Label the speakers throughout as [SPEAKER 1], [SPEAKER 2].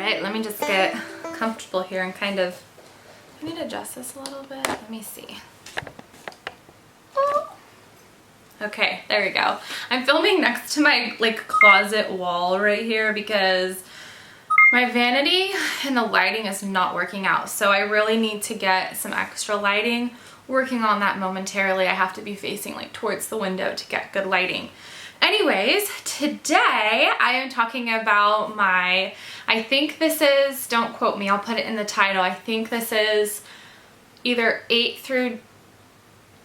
[SPEAKER 1] right, let me just get comfortable here and kind of, I need to adjust this a little bit. Let me see. Okay, there we go. I'm filming next to my like closet wall right here because my vanity and the lighting is not working out. So I really need to get some extra lighting. Working on that momentarily. I have to be facing like towards the window to get good lighting. Anyways, today I am talking about my, I think this is, don't quote me, I'll put it in the title. I think this is either 8 through,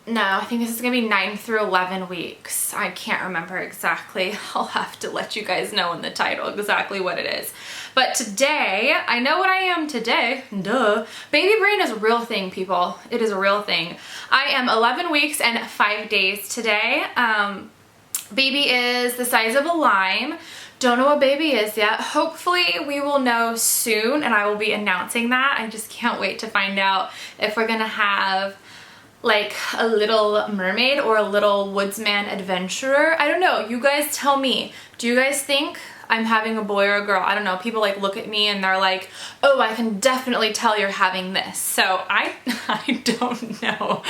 [SPEAKER 1] no, I think this is gonna be 9 through 11 weeks. I can't remember exactly. I'll have to let you guys know in the title exactly what it is. But today, I know what I am today, duh. Baby brain is a real thing, people. It is a real thing. I am 11 weeks and 5 days today. Baby is the size of a lime. Don't know what baby is yet. Hopefully we will know soon and I will be announcing that. I just can't wait to find out if we're gonna have like a little mermaid or a little woodsman adventurer. I don't know, you guys tell me. Do you guys think I'm having a boy or a girl? I don't know, people like look at me and they're like, oh, I can definitely tell you're having this. So I don't know.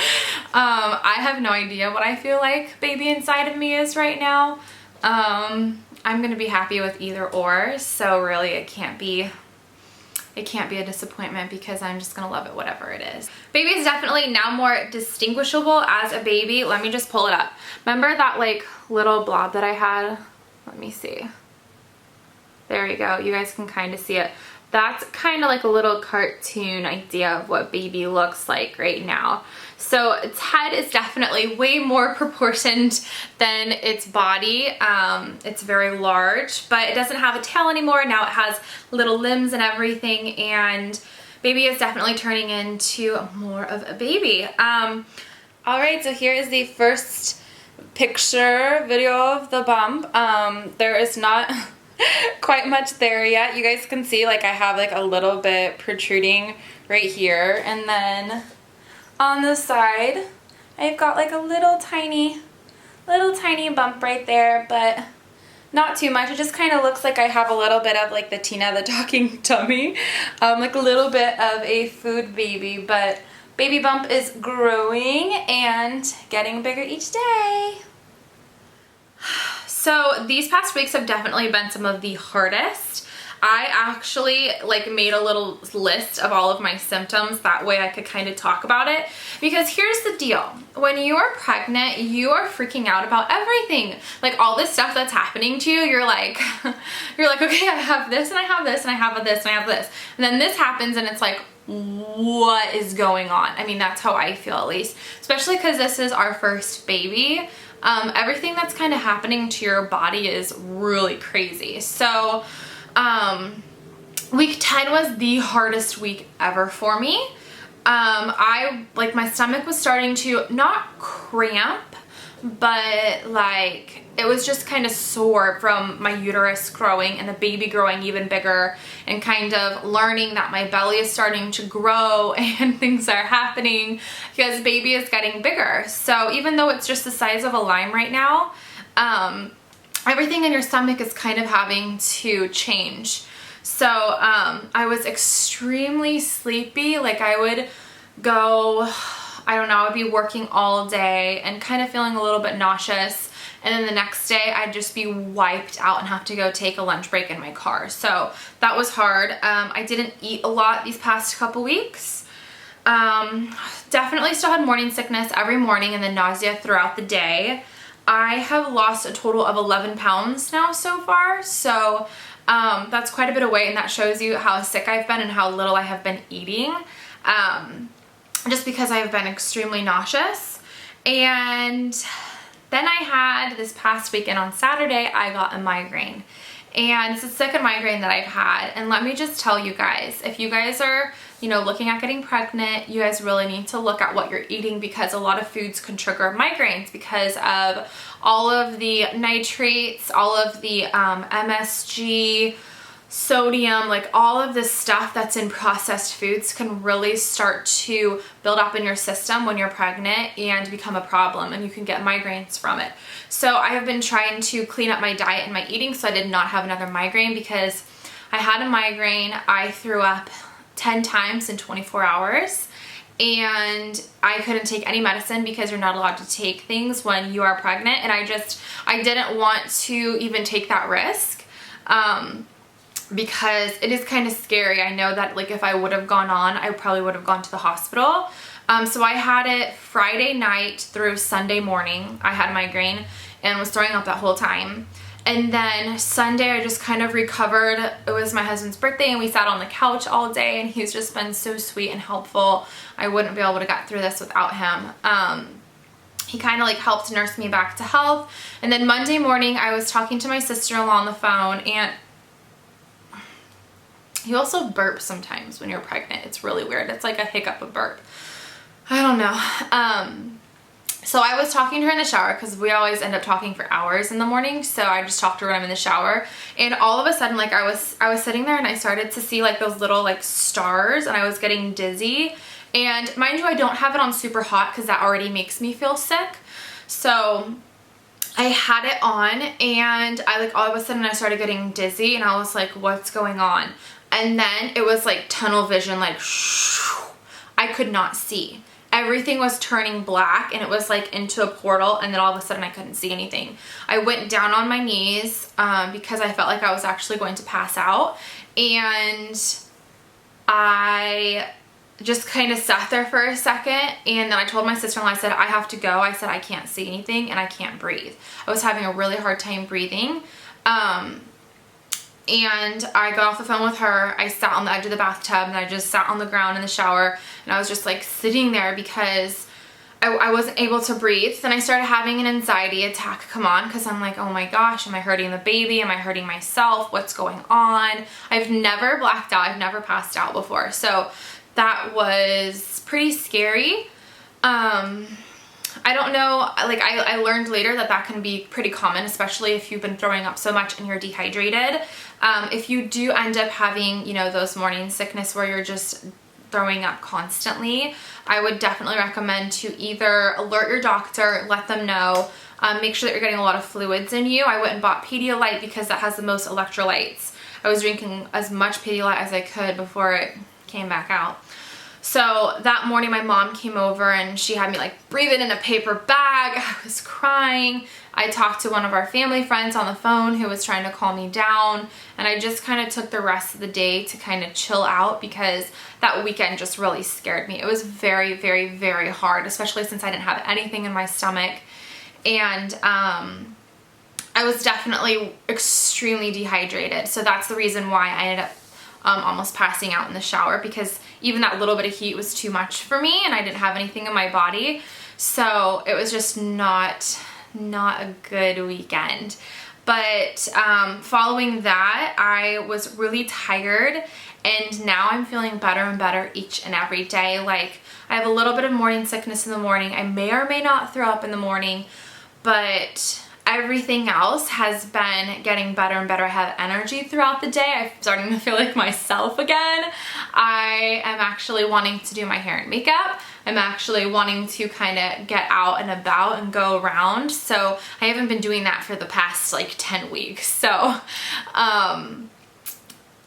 [SPEAKER 1] I have no idea what I feel like baby inside of me is right now. I'm gonna be happy with either or, so really it can't be a disappointment because I'm just gonna love it whatever it is. Baby is definitely now more distinguishable as a baby. Let me just pull it up. Remember that like little blob that I had? Let me see. There you go. You guys can kind of see it. That's kind of like a little cartoon idea of what baby looks like right now. So its head is definitely way more proportioned than its body. It's very large, but it doesn't have a tail anymore. Now it has little limbs and everything, and baby is definitely turning into more of a baby. All right, so here is the first picture video of the bump. There is not quite much there yet. You guys can see like I have like a little bit protruding right here, and then on the side I've got like a little tiny bump right there, but not too much. It just kind of looks like I have a little bit of like the Tina the talking tummy, like a little bit of a food baby, but baby bump is growing and getting bigger each day. So these past weeks have definitely been some of the hardest. I actually like made a little list of all of my symptoms, that way I could kind of talk about it, because here's the deal. When you're pregnant, you are freaking out about everything. Like all this stuff that's happening to you, you're like, okay, I have this and I have this and I have this and I have this. And then this happens and it's like, what is going on? I mean, that's how I feel at least, especially because this is our first baby. Everything that's kind of happening to your body is really crazy. So week 10 was the hardest week ever for me. My stomach was starting to not cramp, but like it was just kind of sore from my uterus growing and the baby growing even bigger, and kind of learning that my belly is starting to grow and things are happening because baby is getting bigger. So even though it's just the size of a lime right now, everything in your stomach is kind of having to change. So I was extremely sleepy. Like I would go, I don't know, I would be working all day and kind of feeling a little bit nauseous. And then the next day I'd just be wiped out and have to go take a lunch break in my car. So that was hard. I didn't eat a lot these past couple weeks. Definitely still had morning sickness every morning and then nausea throughout the day. I have lost a total of 11 pounds now so far. So that's quite a bit of weight, and that shows you how sick I've been and how little I have been eating. Just because I've been extremely nauseous. And then I had this past weekend on Saturday, I got a migraine. And it's the second migraine that I've had. And let me just tell you guys, if you guys are, you know, looking at getting pregnant, you guys really need to look at what you're eating, because a lot of foods can trigger migraines because of all of the nitrates, all of the MSG, sodium, like all of this stuff that's in processed foods can really start to build up in your system when you're pregnant and become a problem, and you can get migraines from it. So I have been trying to clean up my diet and my eating so I did not have another migraine, because I had a migraine. I threw up 10 times in 24 hours. And I couldn't take any medicine because you're not allowed to take things when you are pregnant. And I didn't want to even take that risk because it is kind of scary. I know that like if I would have gone on, I probably would have gone to the hospital. So I had it Friday night through Sunday morning. I had a migraine and was throwing up that whole time. And then Sunday I just kind of recovered. It was my husband's birthday and we sat on the couch all day, and he's just been so sweet and helpful. I wouldn't be able to get through this without him. He kind of like helped nurse me back to health. And then Monday morning I was talking to my sister-in-law on the phone, and you also burp sometimes when you're pregnant. It's really weird. It's like a hiccup, a burp. I don't know. So I was talking to her in the shower because we always end up talking for hours in the morning. So I just talked to her when I'm in the shower, and all of a sudden, like I was sitting there and I started to see like those little like stars, and I was getting dizzy. And mind you, I don't have it on super hot because that already makes me feel sick. So I had it on, and I like all of a sudden I started getting dizzy, and I was like, what's going on? And then it was like tunnel vision, like I could not see. Everything was turning black, and it was like into a portal, and then all of a sudden I couldn't see anything. I went down on my knees because I felt like I was actually going to pass out, and I just kind of sat there for a second, and then I told my sister-in-law, I said, I have to go. I said, I can't see anything and I can't breathe. I was having a really hard time breathing. And I got off the phone with her. I sat on the edge of the bathtub, and I just sat on the ground in the shower, and I was just like sitting there because I wasn't able to breathe. Then I started having an anxiety attack come on because I'm like, oh my gosh, am I hurting the baby? Am I hurting myself? What's going on? I've never blacked out. I've never passed out before. So that was pretty scary. I don't know, like I learned later that that can be pretty common, especially if you've been throwing up so much and you're dehydrated. If you do end up having, you know, those morning sickness where you're just throwing up constantly, I would definitely recommend to either alert your doctor, let them know, make sure that you're getting a lot of fluids in you. I went and bought Pedialyte because that has the most electrolytes. I was drinking as much Pedialyte as I could before it came back out. So that morning my mom came over and she had me like breathing in a paper bag. I was crying. I talked to one of our family friends on the phone who was trying to calm me down, and I just kind of took the rest of the day to kind of chill out because that weekend just really scared me. It was very, very, very hard, especially since I didn't have anything in my stomach. And I was definitely extremely dehydrated. So that's the reason why I ended up almost passing out in the shower, because even that little bit of heat was too much for me and I didn't have anything in my body. So it was just not a good weekend. But following that, I was really tired, and now I'm feeling better and better each and every day. Like, I have a little bit of morning sickness in the morning. I may or may not throw up in the morning, but everything else has been getting better and better. I have energy throughout the day. I'm starting to feel like myself again. I am actually wanting to do my hair and makeup. I'm actually wanting to kind of get out and about and go around. So I haven't been doing that for the past like 10 weeks. So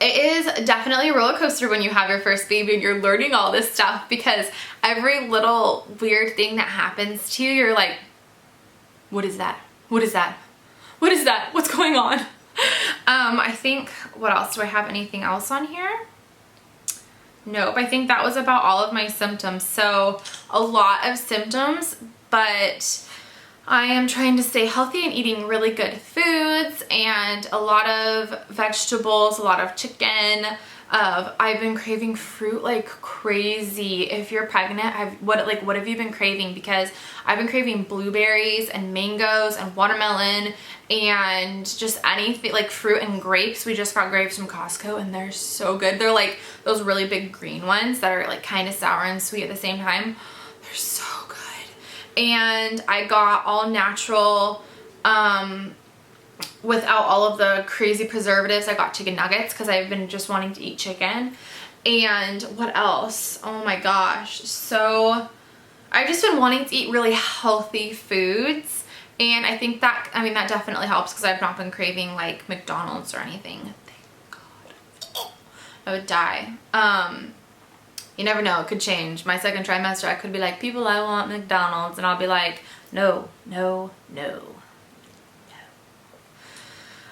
[SPEAKER 1] it is definitely a roller coaster when you have your first baby and you're learning all this stuff, because every little weird thing that happens to you, you're like, what is that? What is that? What is that? What's going on? I think, what else? Do I have anything else on here? Nope, I think that was about all of my symptoms. So a lot of symptoms, but I am trying to stay healthy and eating really good foods and a lot of vegetables, a lot of chicken. I've been craving fruit like crazy. If you're pregnant, what have you been craving? Because I've been craving blueberries and mangoes and watermelon and just anything like fruit and grapes. We just got grapes from Costco and they're so good. They're like those really big green ones that are like kind of sour and sweet at the same time. They're so good. And I got all natural, without all of the crazy preservatives. I got chicken nuggets because I've been just wanting to eat chicken. And what else? Oh my gosh. So I've just been wanting to eat really healthy foods. And I think that, that definitely helps because I've not been craving like McDonald's or anything. Thank God. I would die. You never know, it could change. My second trimester, I could be like, people, I want McDonald's, and I'll be like, no, no, no, no.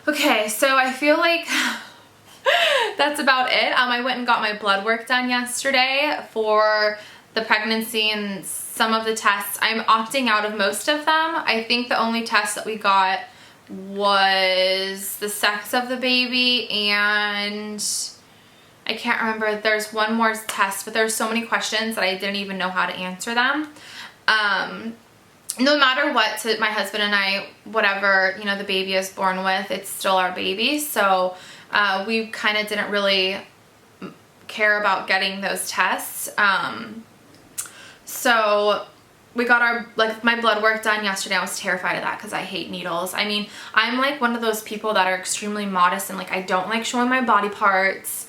[SPEAKER 1] Okay, so I feel like that's about it. I went and got my blood work done yesterday for the pregnancy and some of the tests. I'm opting out of most of them. I think the only test that we got was the sex of the baby, and I can't remember. There's one more test, but there's so many questions that I didn't even know how to answer them. No matter what, to my husband and I, whatever, you know, the baby is born with, it's still our baby. So we kind of didn't really care about getting those tests. So we got our, like, my blood work done yesterday. I was terrified of that because I hate needles. I mean, I'm like one of those people that are extremely modest, and like I don't like showing my body parts.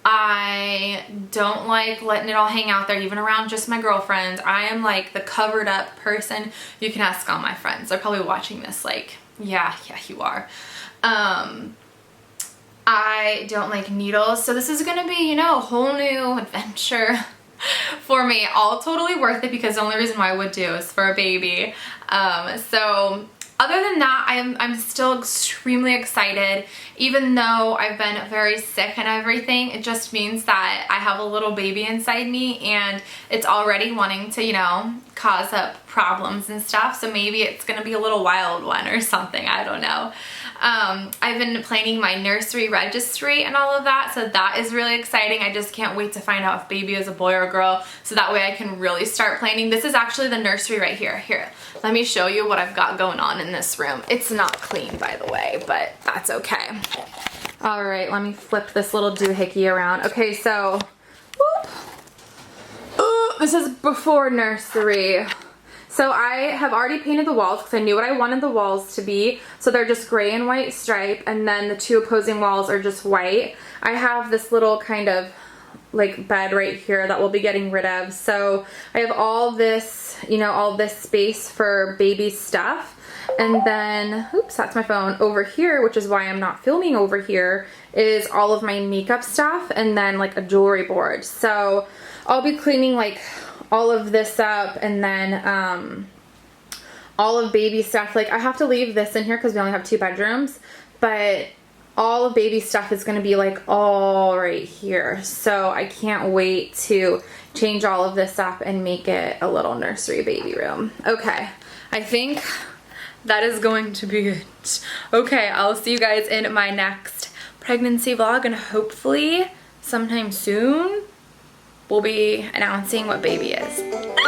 [SPEAKER 1] I don't like letting it all hang out there, even around just my girlfriends. I am like the covered up person. You can ask all my friends. They're probably watching this like, yeah, you are. I don't like needles. So this is going to be, you know, a whole new adventure for me. All totally worth it, because the only reason why I would do is for a baby. So other than that, I'm still extremely excited. Even though I've been very sick and everything, it just means that I have a little baby inside me, and it's already wanting to, you know, cause up problems and stuff. So maybe it's gonna be a little wild one or something, I don't know. I've been planning my nursery registry and all of that, so that is really exciting. I just can't wait to find out if baby is a boy or a girl, so that way I can really start planning. This is actually the nursery right here. Here, let me show you what I've got going on in this room. It's not clean, by the way, but that's okay. All right, let me flip this little doohickey around. Okay, so, whoop. Ooh, this is before nursery. So I have already painted the walls because I knew what I wanted the walls to be. So they're just gray and white stripe, and then the two opposing walls are just white. I have this little kind of like bed right here that we'll be getting rid of. So I have all this, you know, all this space for baby stuff. And then, oops, that's my phone. Over here, which is why I'm not filming over here, is all of my makeup stuff, and then like a jewelry board. So I'll be cleaning like all of this up, and then all of baby stuff. Like I have to leave this in here because we only have 2 bedrooms, but all of baby stuff is going to be like all right here. So I can't wait to change all of this up and make it a little nursery baby room. Okay, I think that is going to be it. Okay, I'll see you guys in my next pregnancy vlog, and hopefully sometime soon we'll be announcing what baby is.